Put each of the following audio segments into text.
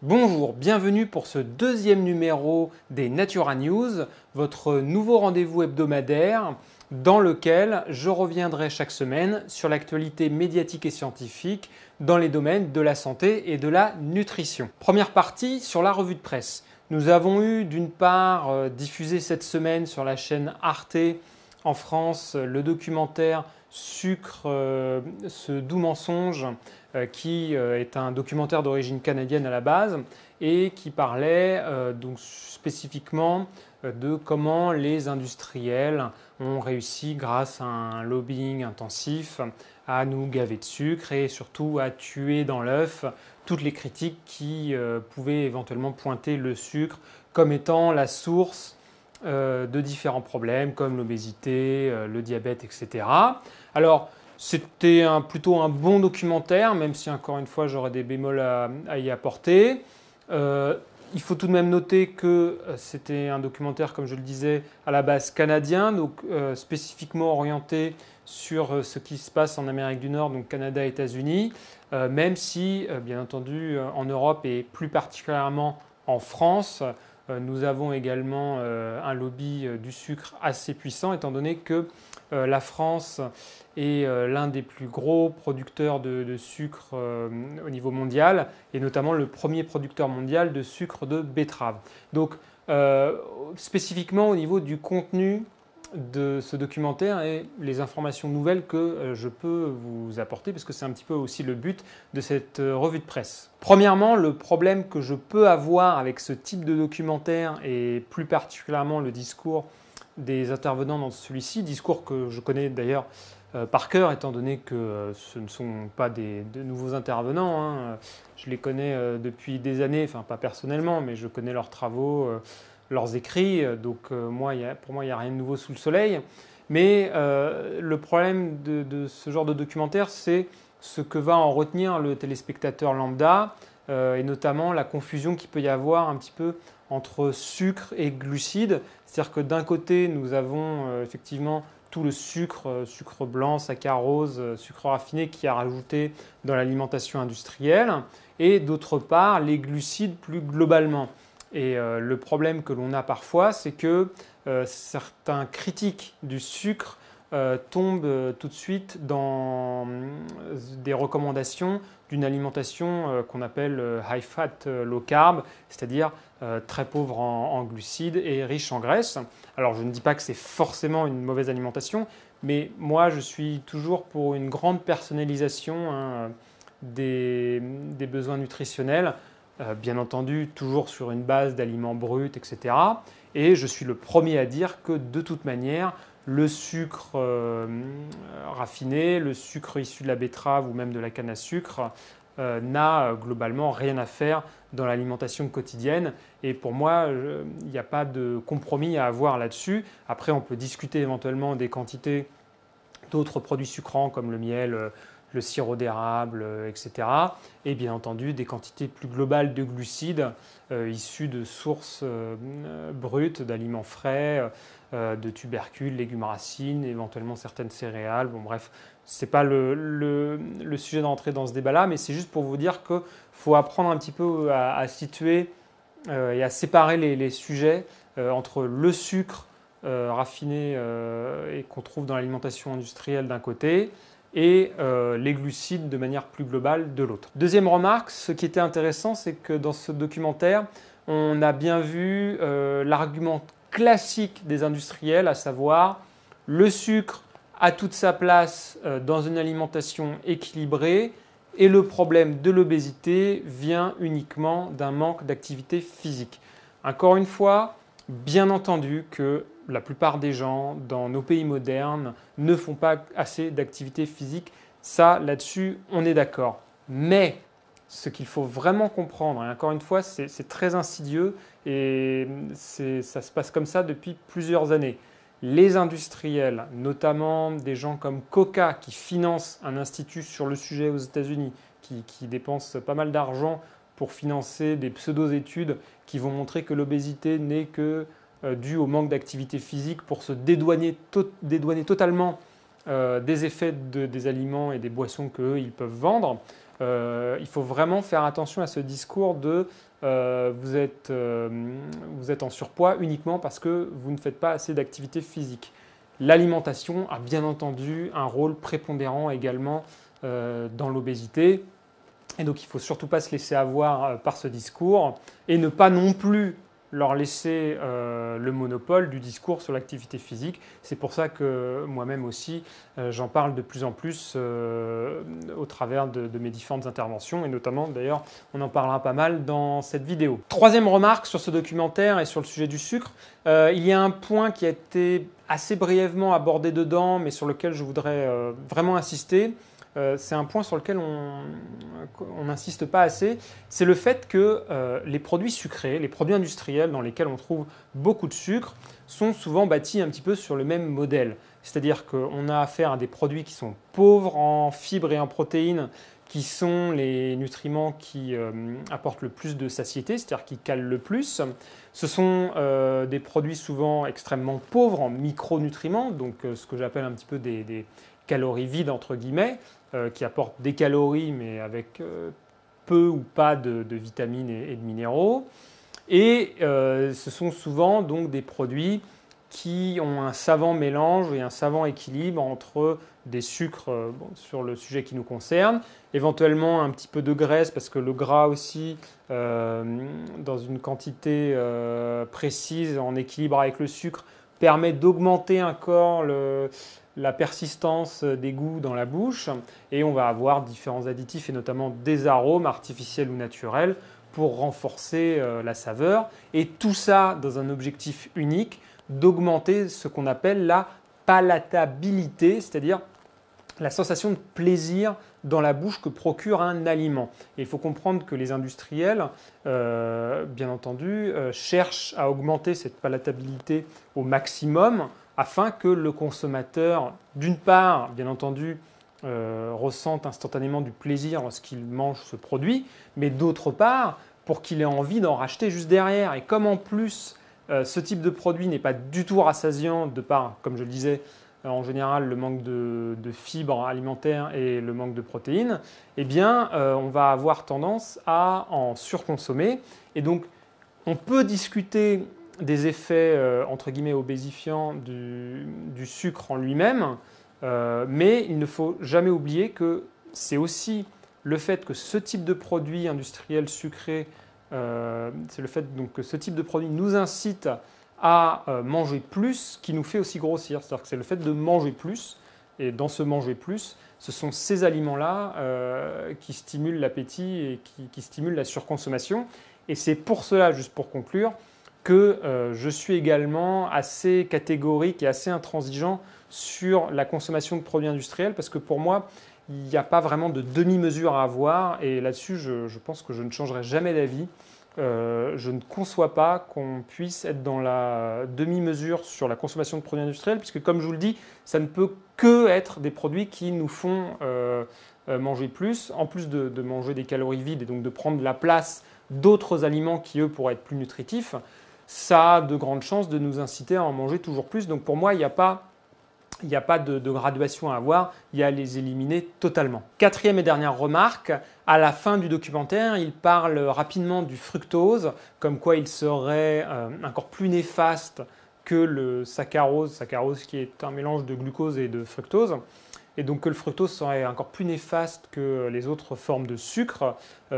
Bonjour, bienvenue pour ce deuxième numéro des Natura News, votre nouveau rendez-vous hebdomadaire dans lequel je reviendrai chaque semaine sur l'actualité médiatique et scientifique dans les domaines de la santé et de la nutrition. Première partie sur la revue de presse. Nous avons eu d'une part diffusé cette semaine sur la chaîne Arte en France le documentaire Sucre, ce doux mensonge qui est un documentaire d'origine canadienne à la base et qui parlait donc spécifiquement de comment les industriels ont réussi grâce à un lobbying intensif à nous gaver de sucre et surtout à tuer dans l'œuf toutes les critiques qui pouvaient éventuellement pointer le sucre comme étant la source de différents problèmes comme l'obésité, le diabète, etc. Alors, c'était plutôt un bon documentaire, même si encore une fois j'aurais des bémols à y apporter. Il faut tout de même noter que c'était un documentaire, comme je le disais, à la base canadien, donc spécifiquement orienté sur ce qui se passe en Amérique du Nord, donc Canada, États-Unis, même si, bien entendu, en Europe et plus particulièrement en France, nous avons également un lobby du sucre assez puissant, étant donné que la France est l'un des plus gros producteurs de sucre au niveau mondial, et notamment le premier producteur mondial de sucre de betterave. Donc, spécifiquement au niveau du contenu de ce documentaire et les informations nouvelles que je peux vous apporter, parce que c'est un petit peu aussi le but de cette revue de presse. Premièrement, le problème que je peux avoir avec ce type de documentaire, et plus particulièrement le discours des intervenants dans celui-ci, discours que je connais d'ailleurs par cœur, étant donné que ce ne sont pas de nouveaux intervenants, hein. Je les connais depuis des années, enfin pas personnellement, mais je connais leurs travaux, leurs écrits, donc pour moi, il n'y a rien de nouveau sous le soleil. Mais le problème de ce genre de documentaire, c'est ce que va en retenir le téléspectateur lambda, et notamment la confusion qu'il peut y avoir un petit peu entre sucre et glucides. C'est-à-dire que d'un côté, nous avons effectivement tout le sucre, sucre blanc, saccharose, sucre raffiné qui est rajouté dans l'alimentation industrielle, et d'autre part, les glucides plus globalement. Et le problème que l'on a parfois, c'est que certains critiques du sucre tombent tout de suite dans des recommandations d'une alimentation qu'on appelle high fat, low carb, c'est-à-dire très pauvre en glucides et riche en graisse. Alors je ne dis pas que c'est forcément une mauvaise alimentation, mais moi je suis toujours pour une grande personnalisation des besoins nutritionnels. Bien entendu, toujours sur une base d'aliments bruts, etc. Et je suis le premier à dire que de toute manière, le sucre raffiné, le sucre issu de la betterave ou même de la canne à sucre n'a globalement rien à faire dans l'alimentation quotidienne. Et pour moi, il n'y a pas de compromis à avoir là-dessus. Après, on peut discuter éventuellement des quantités d'autres produits sucrants comme le miel, le sirop d'érable, etc. Et bien entendu, des quantités plus globales de glucides issus de sources brutes, d'aliments frais, de tubercules, légumes racines, éventuellement certaines céréales. Bon, bref, ce n'est pas le sujet d'entrer dans ce débat-là, mais c'est juste pour vous dire qu'il faut apprendre un petit peu à situer et à séparer les sujets entre le sucre raffiné et qu'on trouve dans l'alimentation industrielle d'un côté, et les glucides de manière plus globale de l'autre. Deuxième remarque, ce qui était intéressant, c'est que dans ce documentaire, on a bien vu l'argument classique des industriels, à savoir le sucre a toute sa place dans une alimentation équilibrée et le problème de l'obésité vient uniquement d'un manque d'activité physique. Encore une fois, bien entendu que la plupart des gens dans nos pays modernes ne font pas assez d'activité physique. Ça, là-dessus, on est d'accord. Mais ce qu'il faut vraiment comprendre, et encore une fois, c'est très insidieux et ça se passe comme ça depuis plusieurs années. Les industriels, notamment des gens comme Coca qui financent un institut sur le sujet aux États-Unis, qui dépensent pas mal d'argent pour financer des pseudo-études qui vont montrer que l'obésité n'est que dû au manque d'activité physique pour se dédouaner totalement des effets des aliments et des boissons qu'eux, ils peuvent vendre. il faut vraiment faire attention à ce discours de vous êtes en surpoids uniquement parce que vous ne faites pas assez d'activité physique. L'alimentation a bien entendu un rôle prépondérant également dans l'obésité. Et donc il ne faut surtout pas se laisser avoir par ce discours et ne pas non plus leur laisser le monopole du discours sur l'activité physique. C'est pour ça que moi-même aussi, j'en parle de plus en plus au travers de mes différentes interventions, et notamment d'ailleurs, on en parlera pas mal dans cette vidéo. Troisième remarque sur ce documentaire et sur le sujet du sucre, il y a un point qui a été assez brièvement abordé dedans, mais sur lequel je voudrais vraiment insister. C'est un point sur lequel on n'insiste pas assez, c'est le fait que les produits sucrés, les produits industriels dans lesquels on trouve beaucoup de sucre, sont souvent bâtis un petit peu sur le même modèle. C'est-à-dire qu'on a affaire à des produits qui sont pauvres en fibres et en protéines, qui sont les nutriments qui apportent le plus de satiété, c'est-à-dire qui calent le plus. Ce sont des produits souvent extrêmement pauvres en micronutriments, donc ce que j'appelle un petit peu des calories vides entre guillemets, qui apportent des calories mais avec peu ou pas de vitamines et de minéraux. Et ce sont souvent donc des produits qui ont un savant mélange et un savant équilibre entre des sucres sur le sujet qui nous concerne, éventuellement un petit peu de graisse parce que le gras aussi, dans une quantité précise en équilibre avec le sucre, permet d'augmenter encore la persistance des goûts dans la bouche, et on va avoir différents additifs et notamment des arômes artificiels ou naturels pour renforcer la saveur, et tout ça dans un objectif unique d'augmenter ce qu'on appelle la palatabilité, c'est-à-dire la sensation de plaisir dans la bouche que procure un aliment. Et il faut comprendre que les industriels, bien entendu, cherchent à augmenter cette palatabilité au maximum afin que le consommateur, d'une part, bien entendu, ressente instantanément du plaisir lorsqu'il mange ce produit, mais d'autre part, pour qu'il ait envie d'en racheter juste derrière. Et comme en plus, ce type de produit n'est pas du tout rassasiant de par, comme je le disais, en général le manque de fibres alimentaires et le manque de protéines, eh bien, on va avoir tendance à en surconsommer. Et donc, on peut discuter des effets entre guillemets obésifiants du sucre en lui-même, mais il ne faut jamais oublier que c'est aussi le fait que ce type de produit industriel sucré, c'est le fait donc, que ce type de produit nous incite à manger plus qui nous fait aussi grossir. C'est-à-dire que c'est le fait de manger plus, et dans ce manger plus, ce sont ces aliments-là qui stimulent l'appétit et qui stimulent la surconsommation. Et c'est pour cela, juste pour conclure, que je suis également assez catégorique et assez intransigeant sur la consommation de produits industriels, parce que pour moi, il n'y a pas vraiment de demi-mesure à avoir, et là-dessus, je pense que je ne changerai jamais d'avis. Je ne conçois pas qu'on puisse être dans la demi-mesure sur la consommation de produits industriels, puisque comme je vous le dis, ça ne peut que être des produits qui nous font manger plus, en plus de manger des calories vides et donc de prendre la place d'autres aliments qui, eux, pourraient être plus nutritifs. Ça a de grandes chances de nous inciter à en manger toujours plus. Donc pour moi, il n'y a pas de graduation à avoir, il y a à les éliminer totalement. Quatrième et dernière remarque, à la fin du documentaire, il parle rapidement du fructose, comme quoi il serait encore plus néfaste que le saccharose qui est un mélange de glucose et de fructose, et donc que le fructose serait encore plus néfaste que les autres formes de sucre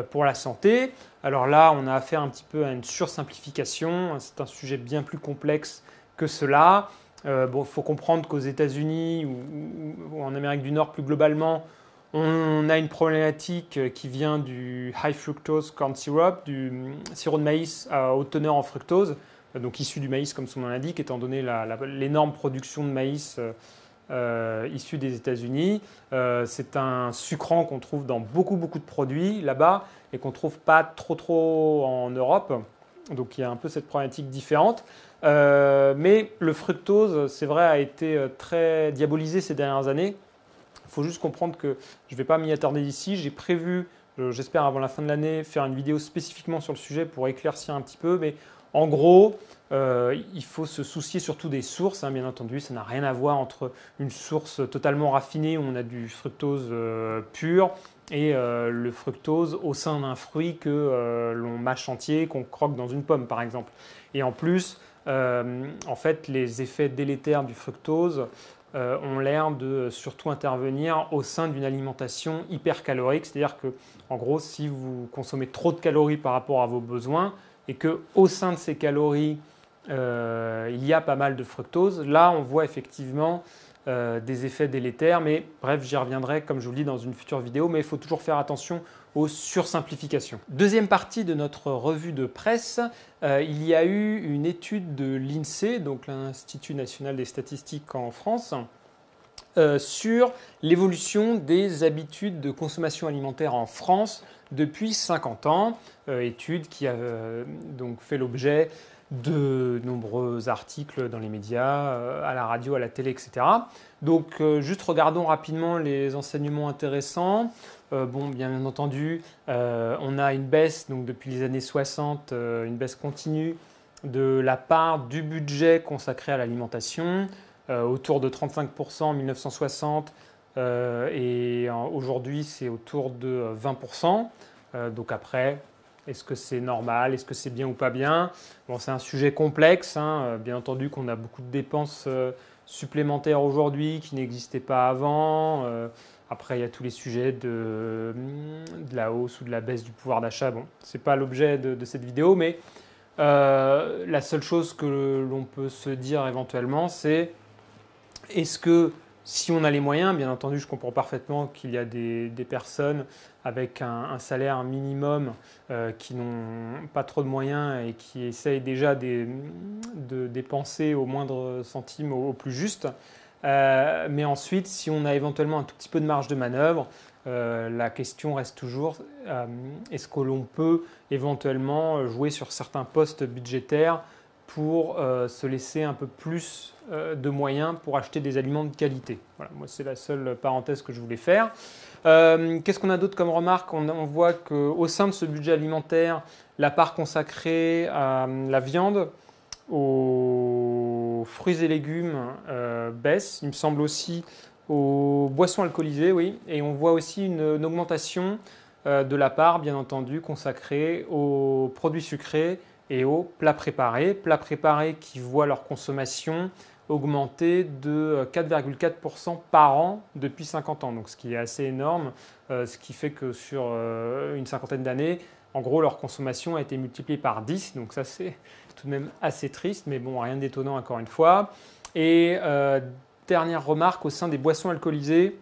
pour la santé. Alors là, on a affaire un petit peu à une sursimplification, c'est un sujet bien plus complexe que cela. Il faut comprendre qu'aux États-Unis ou en Amérique du Nord plus globalement, on a une problématique qui vient du high fructose corn syrup, du sirop de maïs à haute teneur en fructose, donc issu du maïs comme son nom l'indique, étant donné l'énorme production de maïs issu des États-Unis. C'est un sucrant qu'on trouve dans beaucoup de produits là-bas et qu'on ne trouve pas trop en Europe. Donc il y a un peu cette problématique différente. Mais le fructose, c'est vrai, a été très diabolisé ces dernières années. Il faut juste comprendre que je ne vais pas m'y attarder ici. J'ai prévu, j'espère avant la fin de l'année, faire une vidéo spécifiquement sur le sujet pour éclaircir un petit peu. Mais en gros, il faut se soucier surtout des sources. Bien entendu, ça n'a rien à voir entre une source totalement raffinée où on a du fructose pur et le fructose au sein d'un fruit que l'on mâche entier, qu'on croque dans une pomme par exemple. Et en plus, en fait, les effets délétères du fructose ont l'air de surtout intervenir au sein d'une alimentation hypercalorique, c'est-à-dire que, en gros, si vous consommez trop de calories par rapport à vos besoins et qu'au sein de ces calories, il y a pas mal de fructose, là, on voit effectivement des effets délétères, mais bref, j'y reviendrai, comme je vous le dis, dans une future vidéo, mais il faut toujours faire attention aux sursimplifications. Deuxième partie de notre revue de presse, il y a eu une étude de l'INSEE, donc l'Institut national des statistiques en France, sur l'évolution des habitudes de consommation alimentaire en France depuis 50 ans, étude qui a donc fait l'objet de nombreux articles dans les médias, à la radio, à la télé, etc. Donc, juste regardons rapidement les enseignements intéressants. Bon, bien entendu, on a une baisse donc, depuis les années 60, une baisse continue de la part du budget consacré à l'alimentation, autour de 35% en 1960 et aujourd'hui c'est autour de 20%. Donc après, est-ce que c'est normal? Est-ce que c'est bien ou pas bien? Bon, c'est un sujet complexe, hein. Bien entendu qu'on a beaucoup de dépenses supplémentaires aujourd'hui qui n'existaient pas avant. Après, il y a tous les sujets de la hausse ou de la baisse du pouvoir d'achat. Bon, ce n'est pas l'objet de cette vidéo, mais la seule chose que l'on peut se dire éventuellement, c'est est-ce que si on a les moyens, bien entendu, je comprends parfaitement qu'il y a des personnes avec un salaire minimum qui n'ont pas trop de moyens et qui essayent déjà de dépenser au moindre centime au plus juste. Mais ensuite, si on a éventuellement un tout petit peu de marge de manœuvre, la question reste toujours, est-ce que l'on peut éventuellement jouer sur certains postes budgétaires pour se laisser un peu plus de moyens pour acheter des aliments de qualité. Voilà, moi, c'est la seule parenthèse que je voulais faire. Qu'est-ce qu'on a d'autre comme remarque? On voit qu'au sein de ce budget alimentaire, la part consacrée à la viande, aux fruits et légumes baisse. Il me semble aussi aux boissons alcoolisées, oui. Et on voit aussi une augmentation de la part, bien entendu, consacrée aux produits sucrés et aux plats préparés qui voient leur consommation augmenter de 4,4% par an depuis 50 ans, donc ce qui est assez énorme, ce qui fait que sur une cinquantaine d'années, en gros, leur consommation a été multipliée par 10, donc ça c'est tout de même assez triste, mais bon, rien d'étonnant encore une fois. Et dernière remarque, au sein des boissons alcoolisées,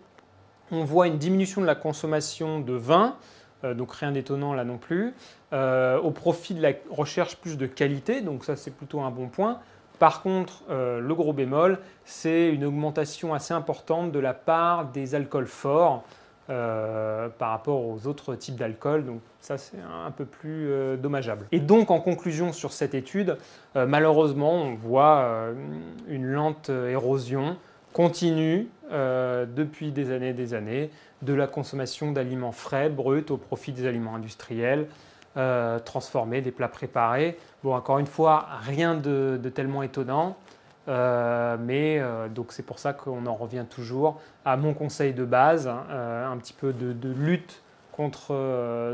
on voit une diminution de la consommation de vin, donc rien d'étonnant là non plus, au profit de la recherche plus de qualité, donc ça c'est plutôt un bon point. Par contre, le gros bémol, c'est une augmentation assez importante de la part des alcools forts par rapport aux autres types d'alcool, donc ça c'est un peu plus dommageable. Et donc en conclusion sur cette étude, malheureusement on voit une lente érosion continue depuis des années de la consommation d'aliments frais, bruts, au profit des aliments industriels, transformés, des plats préparés. Bon, encore une fois, rien de tellement étonnant, mais donc c'est pour ça qu'on en revient toujours à mon conseil de base, un petit peu de lutte contre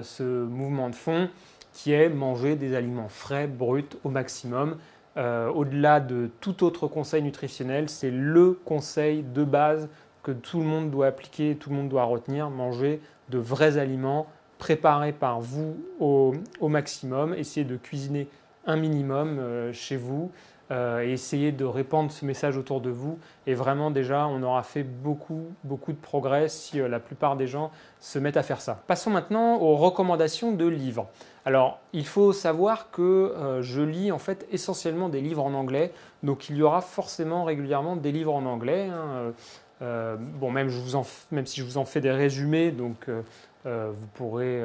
ce mouvement de fond qui est manger des aliments frais, bruts au maximum. Au-delà de tout autre conseil nutritionnel, c'est le conseil de base que tout le monde doit appliquer, tout le monde doit retenir, manger de vrais aliments préparés par vous au maximum, essayez de cuisiner un minimum chez vous et essayez de répandre ce message autour de vous et vraiment déjà on aura fait beaucoup de progrès si la plupart des gens se mettent à faire ça. Passons maintenant aux recommandations de livres. Alors il faut savoir que je lis en fait essentiellement des livres en anglais, donc il y aura forcément régulièrement des livres en anglais, hein. Bon, même si je vous en fais des résumés, donc vous pourrez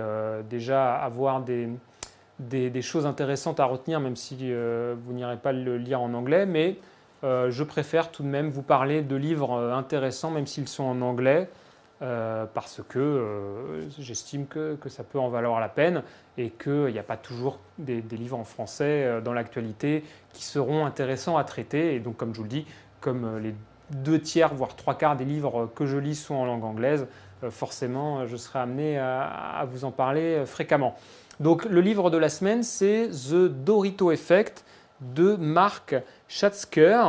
déjà avoir des choses intéressantes à retenir, même si vous n'irez pas le lire en anglais, mais je préfère tout de même vous parler de livres intéressants, même s'ils sont en anglais, parce que j'estime que ça peut en valoir la peine et qu'il n'y a pas toujours des livres en français dans l'actualité qui seront intéressants à traiter. Et donc, comme je vous le dis, comme les 2 tiers, voire 3 quarts des livres que je lis sont en langue anglaise, forcément, je serai amené à vous en parler fréquemment. Donc, le livre de la semaine, c'est The Dorito Effect de Mark Schatzker,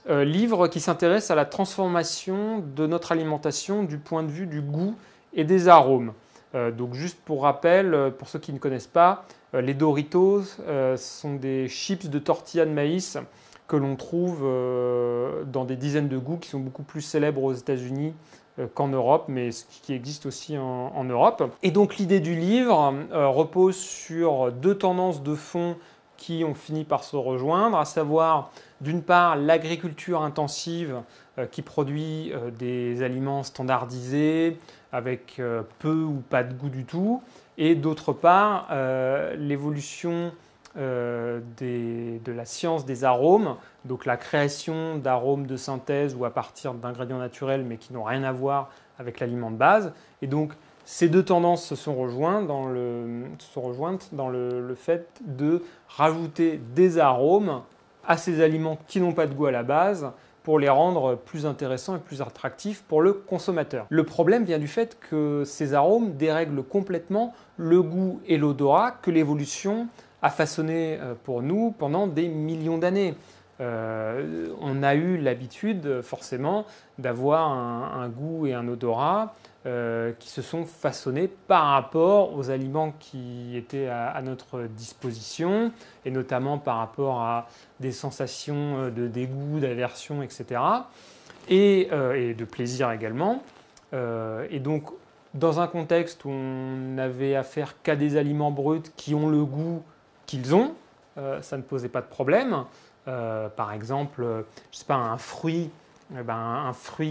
livre qui s'intéresse à la transformation de notre alimentation du point de vue du goût et des arômes. Donc, juste pour rappel, pour ceux qui ne connaissent pas, les Doritos sont des chips de tortilla de maïs que l'on trouve dans des dizaines de goûts qui sont beaucoup plus célèbres aux États-Unis qu'en Europe, mais qui existe aussi en Europe. Et donc l'idée du livre repose sur deux tendances de fond qui ont fini par se rejoindre, à savoir d'une part l'agriculture intensive qui produit des aliments standardisés avec peu ou pas de goût du tout, et d'autre part l'évolution de la science des arômes, donc la création d'arômes de synthèse ou à partir d'ingrédients naturels mais qui n'ont rien à voir avec l'aliment de base. Et donc ces deux tendances se sont rejointes dans le fait de rajouter des arômes à ces aliments qui n'ont pas de goût à la base pour les rendre plus intéressants et plus attractifs pour le consommateur. Le problème vient du fait que ces arômes dérèglent complètement le goût et l'odorat que l'évolution a façonné pour nous pendant des millions d'années. On a eu l'habitude forcément d'avoir un goût et un odorat qui se sont façonnés par rapport aux aliments qui étaient à notre disposition, et notamment par rapport à des sensations de dégoût, d'aversion, etc. Et de plaisir également. Et donc, dans un contexte où on n'avait affaire qu'à des aliments bruts qui ont le goût qu'ils ont, ça ne posait pas de problème. Par exemple, je sais pas, un fruit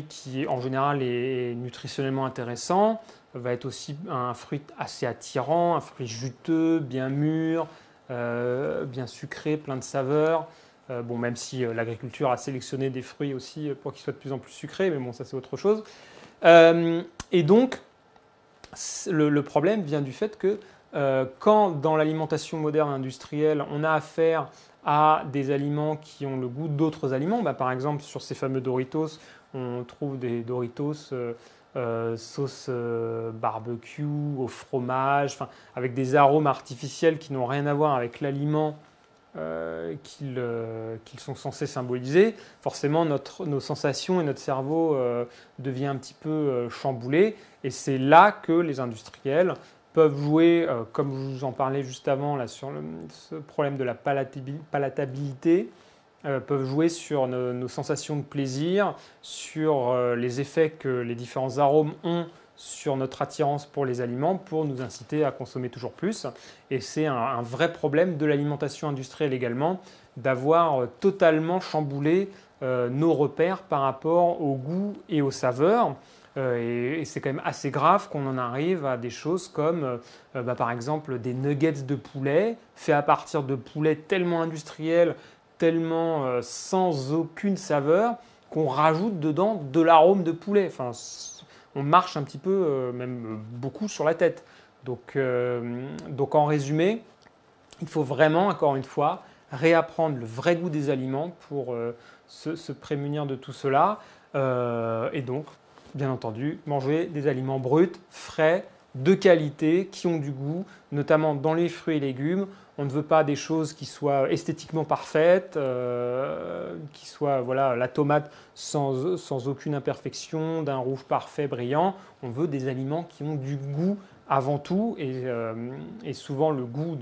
qui en général est nutritionnellement intéressant va être aussi un fruit assez attirant, un fruit juteux, bien mûr, bien sucré, plein de saveurs. Bon, même si l'agriculture a sélectionné des fruits aussi pour qu'ils soient de plus en plus sucrés, mais bon, ça c'est autre chose. Et donc, le problème vient du fait que quand dans l'alimentation moderne industrielle, on a affaire à des aliments qui ont le goût d'autres aliments, par exemple sur ces fameux Doritos, on trouve des Doritos sauce barbecue, au fromage, avec des arômes artificiels qui n'ont rien à voir avec l'aliment qu'ils sont censés symboliser. Forcément, nos sensations et notre cerveau devient un petit peu chamboulé, et c'est là que les industriels peuvent jouer, comme je vous en parlais juste avant, là, sur ce problème de la palatabilité, peuvent jouer sur nos sensations de plaisir, sur les effets que les différents arômes ont sur notre attirance pour les aliments, pour nous inciter à consommer toujours plus. Et c'est un vrai problème de l'alimentation industrielle également, d'avoir totalement chamboulé nos repères par rapport au goût et aux saveurs. Et c'est quand même assez grave qu'on en arrive à des choses comme, par exemple, des nuggets de poulet faits à partir de poulets tellement industriels, tellement sans aucune saveur, qu'on rajoute dedans de l'arôme de poulet. Enfin, on marche un petit peu, même beaucoup sur la tête. Donc en résumé, il faut vraiment, encore une fois, réapprendre le vrai goût des aliments pour se prémunir de tout cela. Et donc, bien entendu, manger des aliments bruts, frais, de qualité, qui ont du goût, notamment dans les fruits et légumes. On ne veut pas des choses qui soient esthétiquement parfaites, qui soient la tomate sans aucune imperfection, d'un rouge parfait, brillant. On veut des aliments qui ont du goût avant tout, et souvent le goût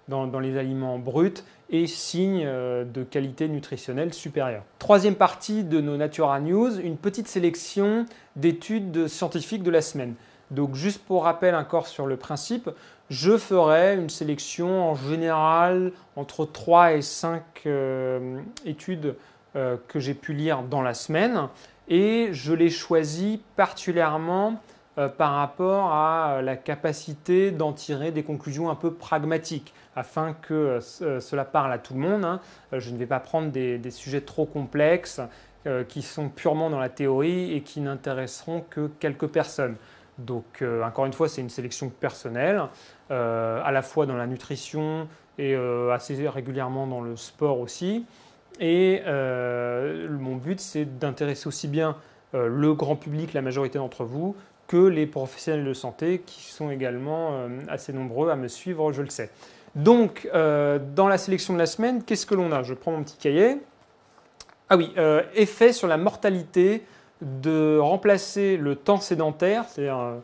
dans les aliments bruts est signe de qualité nutritionnelle supérieure. Troisième partie de nos Natura News, une petite sélection d'études scientifiques de la semaine. Donc juste pour rappel encore sur le principe, je ferai une sélection en général entre 3 et 5 études que j'ai pu lire dans la semaine, et je les choisis particulièrement par rapport à la capacité d'en tirer des conclusions un peu pragmatiques, afin que cela parle à tout le monde. Je ne vais pas prendre des sujets trop complexes qui sont purement dans la théorie et qui n'intéresseront que quelques personnes. Donc encore une fois, c'est une sélection personnelle, à la fois dans la nutrition et assez régulièrement dans le sport aussi. Et mon but, c'est d'intéresser aussi bien le grand public, la majorité d'entre vous, que les professionnels de santé qui sont également assez nombreux à me suivre, je le sais. Donc, dans la sélection de la semaine, qu'est-ce que l'on a? Je prends mon petit cahier. Ah oui, effet sur la mortalité de remplacer le temps sédentaire, c'est-à-dire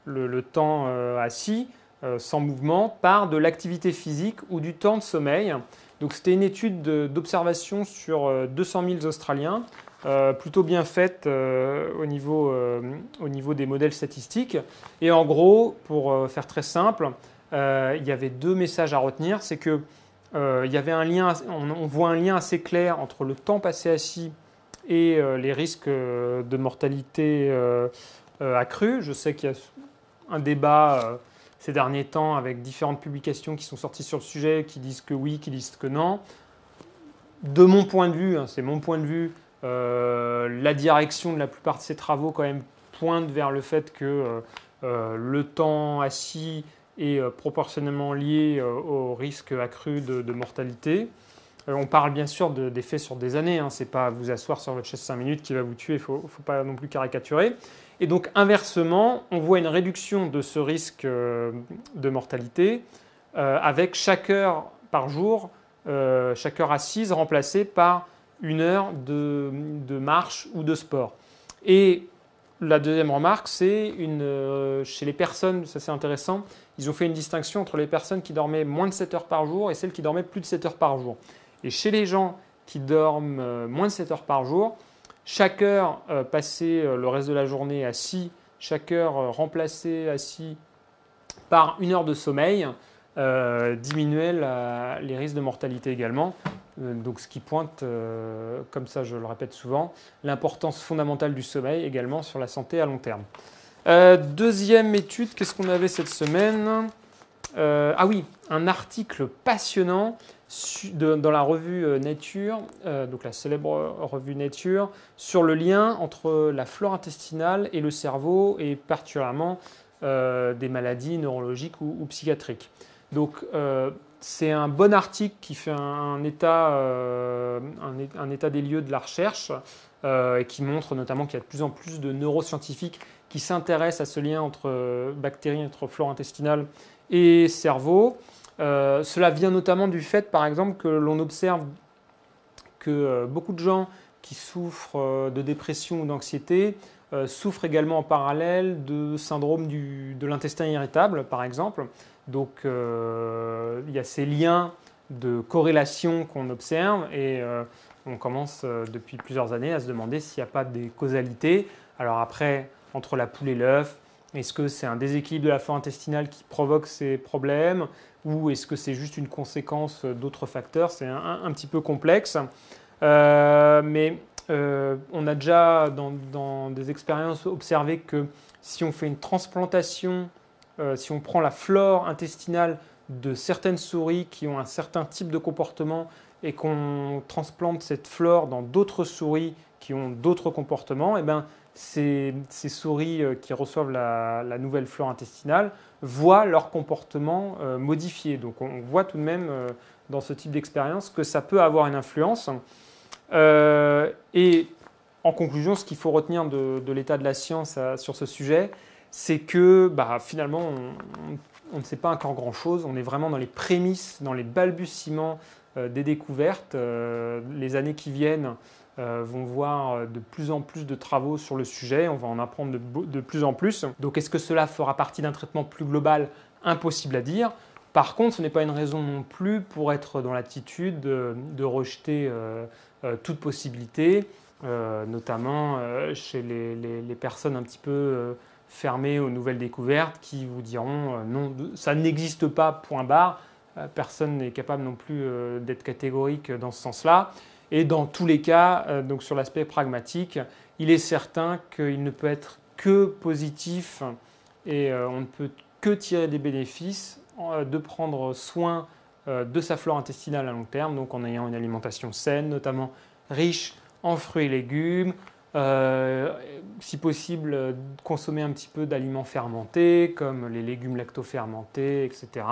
le temps assis, sans mouvement, par de l'activité physique ou du temps de sommeil. Donc, c'était une étude d'observation sur 200 000 Australiens, plutôt bien faite au niveau des modèles statistiques. Et en gros, pour faire très simple, il y avait deux messages à retenir. C'est que il y avait un lien, on voit un lien assez clair entre le temps passé assis et les risques de mortalité accrus. Je sais qu'il y a un débat ces derniers temps avec différentes publications qui sont sorties sur le sujet, qui disent que oui, qui disent que non. De mon point de vue, c'est mon point de vue, la direction de la plupart de ces travaux quand même pointe vers le fait que le temps assis est proportionnellement lié au risque accru de mortalité. On parle bien sûr d'effets sur des années, ce n'est pas vous asseoir sur votre chaise 5 minutes qui va vous tuer, il ne faut pas non plus caricaturer. Et donc inversement, on voit une réduction de ce risque de mortalité avec chaque heure par jour, chaque heure assise remplacée par une heure de marche ou de sport. Et la deuxième remarque, c'est chez les personnes, ça c'est intéressant, ils ont fait une distinction entre les personnes qui dormaient moins de 7 heures par jour et celles qui dormaient plus de 7 heures par jour. Et chez les gens qui dorment moins de 7 heures par jour, chaque heure passée le reste de la journée assis, chaque heure remplacée assis par une heure de sommeil, diminuait les risques de mortalité également. Donc ce qui pointe, comme ça je le répète souvent, l'importance fondamentale du sommeil également sur la santé à long terme. Deuxième étude, qu'est-ce qu'on avait cette semaine? Ah oui, un article passionnant dans la revue Nature, donc la célèbre revue Nature, sur le lien entre la flore intestinale et le cerveau et particulièrement des maladies neurologiques ou psychiatriques. Donc c'est un bon article qui fait un état des lieux de la recherche et qui montre notamment qu'il y a de plus en plus de neuroscientifiques qui s'intéressent à ce lien entre bactéries, entre flore intestinale et cerveau. Cela vient notamment du fait, par exemple, que l'on observe que beaucoup de gens qui souffrent de dépression ou d'anxiété souffrent également en parallèle de syndrome de l'intestin irritable, par exemple. Donc, il y a ces liens de corrélation qu'on observe et on commence depuis plusieurs années à se demander s'il n'y a pas des causalités. Alors après, entre la poule et l'œuf, est-ce que c'est un déséquilibre de la flore intestinale qui provoque ces problèmes ou est-ce que c'est juste une conséquence d'autres facteurs? C'est un petit peu complexe. Mais on a déjà dans des expériences observé que si on fait une transplantation, si on prend la flore intestinale de certaines souris qui ont un certain type de comportement et qu'on transplante cette flore dans d'autres souris qui ont d'autres comportements, et bien, ces souris qui reçoivent la nouvelle flore intestinale voient leur comportement modifié. Donc on voit tout de même dans ce type d'expérience que ça peut avoir une influence. Et en conclusion, ce qu'il faut retenir de l'état de la science sur ce sujet, c'est que finalement, on ne sait pas encore grand-chose. On est vraiment dans les prémices, dans les balbutiements des découvertes. Les années qui viennent vont voir de plus en plus de travaux sur le sujet. On va en apprendre de plus en plus. Donc, est-ce que cela fera partie d'un traitement plus global? Impossible à dire. Par contre, ce n'est pas une raison non plus pour être dans l'attitude de rejeter toute possibilité, notamment chez les personnes un petit peu fermées aux nouvelles découvertes qui vous diront non, ça n'existe pas, point barre. Personne n'est capable non plus d'être catégorique dans ce sens-là. Et dans tous les cas, donc sur l'aspect pragmatique, il est certain qu'il ne peut être que positif et on ne peut que tirer des bénéfices de prendre soin de sa flore intestinale à long terme, donc en ayant une alimentation saine, notamment riche en fruits et légumes, si possible consommer un petit peu d'aliments fermentés comme les légumes lactofermentés, etc.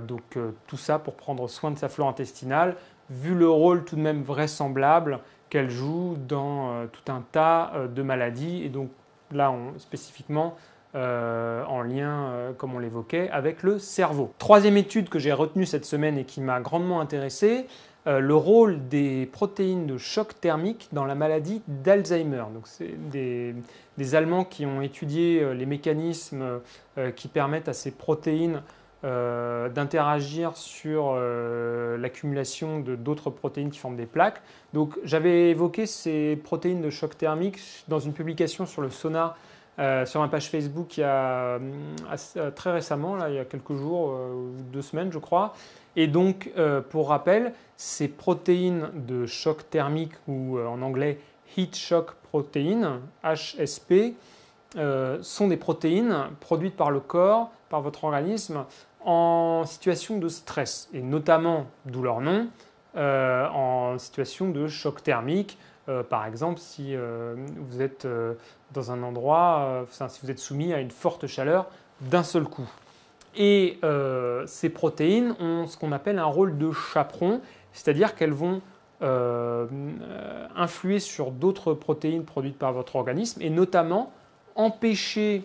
Donc tout ça pour prendre soin de sa flore intestinale, vu le rôle tout de même vraisemblable qu'elle joue dans tout un tas de maladies et donc là spécifiquement en lien, comme on l'évoquait, avec le cerveau. Troisième étude que j'ai retenue cette semaine et qui m'a grandement intéressé, le rôle des protéines de choc thermique dans la maladie d'Alzheimer. Donc, c'est des Allemands qui ont étudié les mécanismes qui permettent à ces protéines d'interagir sur l'accumulation d'autres protéines qui forment des plaques. Donc, j'avais évoqué ces protéines de choc thermique dans une publication sur le sauna sur ma page Facebook il y a très récemment, là, il y a quelques jours, 2 semaines je crois. Et donc, pour rappel, ces protéines de choc thermique ou en anglais Heat Shock Protein, HSP, sont des protéines produites par le corps, par votre organisme, en situation de stress, et notamment, d'où leur nom, en situation de choc thermique. Par exemple, si vous êtes dans un endroit, si vous êtes soumis à une forte chaleur d'un seul coup. Et ces protéines ont ce qu'on appelle un rôle de chaperon, c'est-à-dire qu'elles vont influer sur d'autres protéines produites par votre organisme et notamment empêcher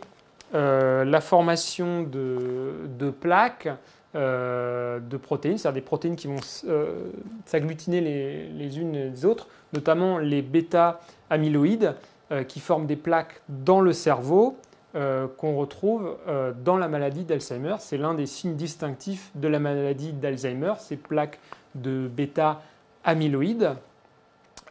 la formation de plaques de protéines, c'est-à-dire des protéines qui vont s'agglutiner les unes les autres, notamment les bêta-amyloïdes qui forment des plaques dans le cerveau qu'on retrouve dans la maladie d'Alzheimer. C'est l'un des signes distinctifs de la maladie d'Alzheimer, ces plaques de bêta-amyloïdes.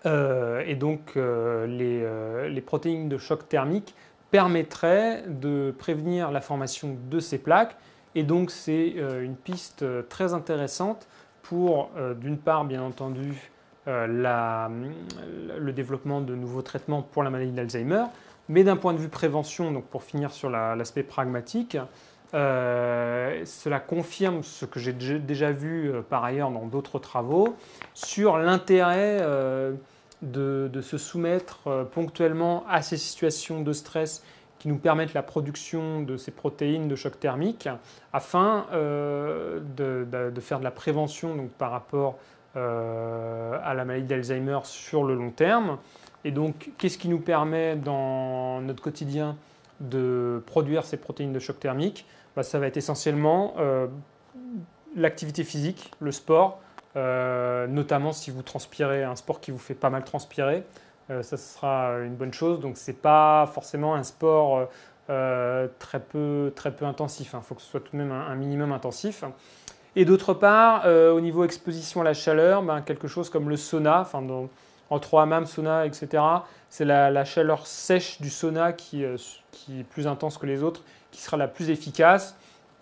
Et donc les protéines de choc thermique permettraient de prévenir la formation de ces plaques. Et donc c'est une piste très intéressante pour, d'une part, bien entendu, le développement de nouveaux traitements pour la maladie d'Alzheimer, mais d'un point de vue prévention, donc pour finir sur l'aspect pragmatique, cela confirme ce que j'ai déjà vu par ailleurs dans d'autres travaux sur l'intérêt de se soumettre ponctuellement à ces situations de stress qui nous permettent la production de ces protéines de choc thermique afin de faire de la prévention donc, par rapport à la maladie d'Alzheimer sur le long terme. Et donc, qu'est-ce qui nous permet dans notre quotidien de produire ces protéines de choc thermique? Ça va être essentiellement l'activité physique, le sport, notamment si vous transpirez, un sport qui vous fait pas mal transpirer. Ça sera une bonne chose. Donc, ce n'est pas forcément un sport très peu intensif. Il faut que ce soit tout de même un minimum intensif. Et d'autre part, au niveau exposition à la chaleur, quelque chose comme le sauna, entre hammam, sauna, etc., c'est la chaleur sèche du sauna qui est plus intense que les autres, qui sera la plus efficace.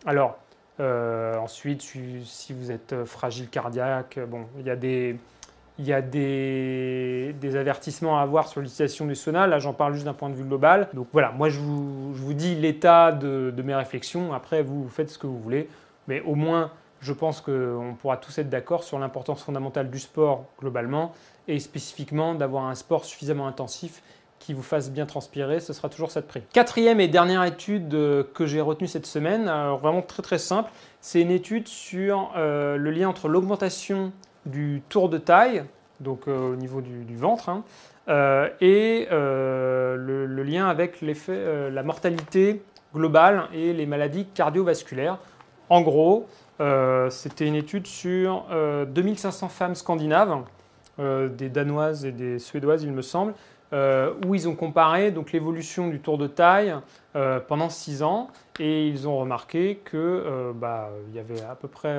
Alors, ensuite, si vous êtes fragile cardiaque, il y a des avertissements à avoir sur l'utilisation du sauna. Là, j'en parle juste d'un point de vue global. Donc voilà, moi, je vous dis l'état de mes réflexions. Après, vous faites ce que vous voulez. Mais au moins, je pense qu'on pourra tous être d'accord sur l'importance fondamentale du sport globalement et spécifiquement d'avoir un sport suffisamment intensif qui vous fasse bien transpirer, ce sera toujours ça de prix. Quatrième et dernière étude que j'ai retenue cette semaine, alors vraiment très très simple, c'est une étude sur le lien entre l'augmentation du tour de taille, donc au niveau du ventre, et le lien avec la mortalité globale et les maladies cardiovasculaires. En gros, c'était une étude sur 2500 femmes scandinaves, des Danoises et des Suédoises il me semble, où ils ont comparé donc, l'évolution du tour de taille pendant 6 ans et ils ont remarqué qu'il y avait à peu près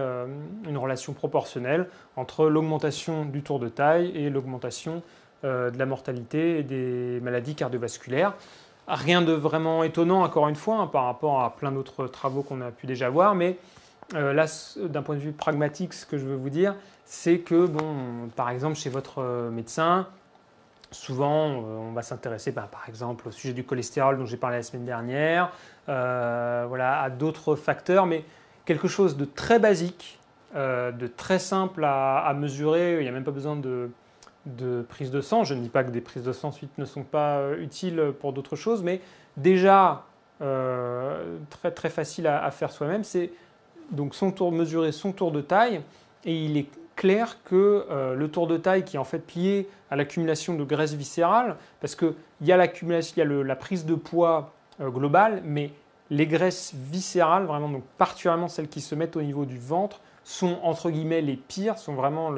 une relation proportionnelle entre l'augmentation du tour de taille et l'augmentation de la mortalité et des maladies cardiovasculaires. Rien de vraiment étonnant, encore une fois, par rapport à plein d'autres travaux qu'on a pu déjà voir, mais là, d'un point de vue pragmatique, ce que je veux vous dire, c'est que, par exemple, chez votre médecin, souvent, on va s'intéresser, par exemple, au sujet du cholestérol dont j'ai parlé la semaine dernière, à d'autres facteurs, mais quelque chose de très basique, de très simple à mesurer. Il n'y a même pas besoin de prise de sang. Je ne dis pas que des prises de sang ensuite ne sont pas utiles pour d'autres choses, mais déjà très, très facile à faire soi-même. C'est donc mesurer son tour de taille, et il est clair que le tour de taille qui est en fait lié à l'accumulation de graisse viscérale, parce qu'il y a l'accumulation, il y a la prise de poids globale, mais les graisses viscérales, vraiment, donc particulièrement celles qui se mettent au niveau du ventre, sont entre guillemets les pires, sont vraiment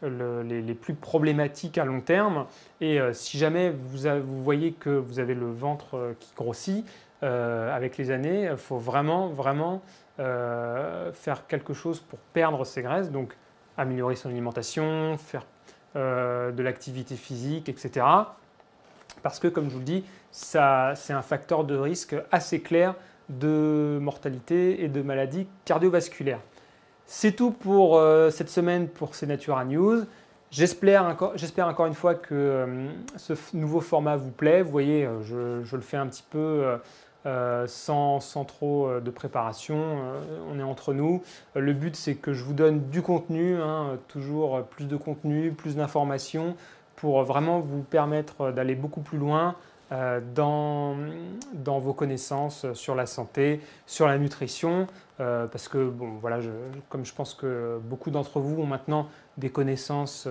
les plus problématiques à long terme. Et si jamais vous voyez que vous avez le ventre qui grossit avec les années, il faut vraiment faire quelque chose pour perdre ces graisses, donc améliorer son alimentation, faire de l'activité physique, etc. Parce que, comme je vous le dis, c'est un facteur de risque assez clair de mortalité et de maladies cardiovasculaires. C'est tout pour cette semaine pour ces Natura News. J'espère encore une fois que ce nouveau format vous plaît. Vous voyez, je le fais un petit peu sans trop de préparation. On est entre nous. Le but, c'est que je vous donne du contenu, toujours plus de contenu, plus d'informations pour vraiment vous permettre d'aller beaucoup plus loin dans vos connaissances sur la santé, sur la nutrition, parce que bon, voilà, comme je pense que beaucoup d'entre vous ont maintenant des connaissances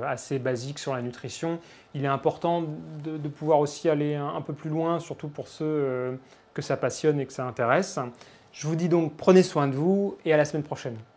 assez basiques sur la nutrition, il est important de pouvoir aussi aller un peu plus loin, surtout pour ceux que ça passionne et que ça intéresse. Je vous dis donc prenez soin de vous et à la semaine prochaine.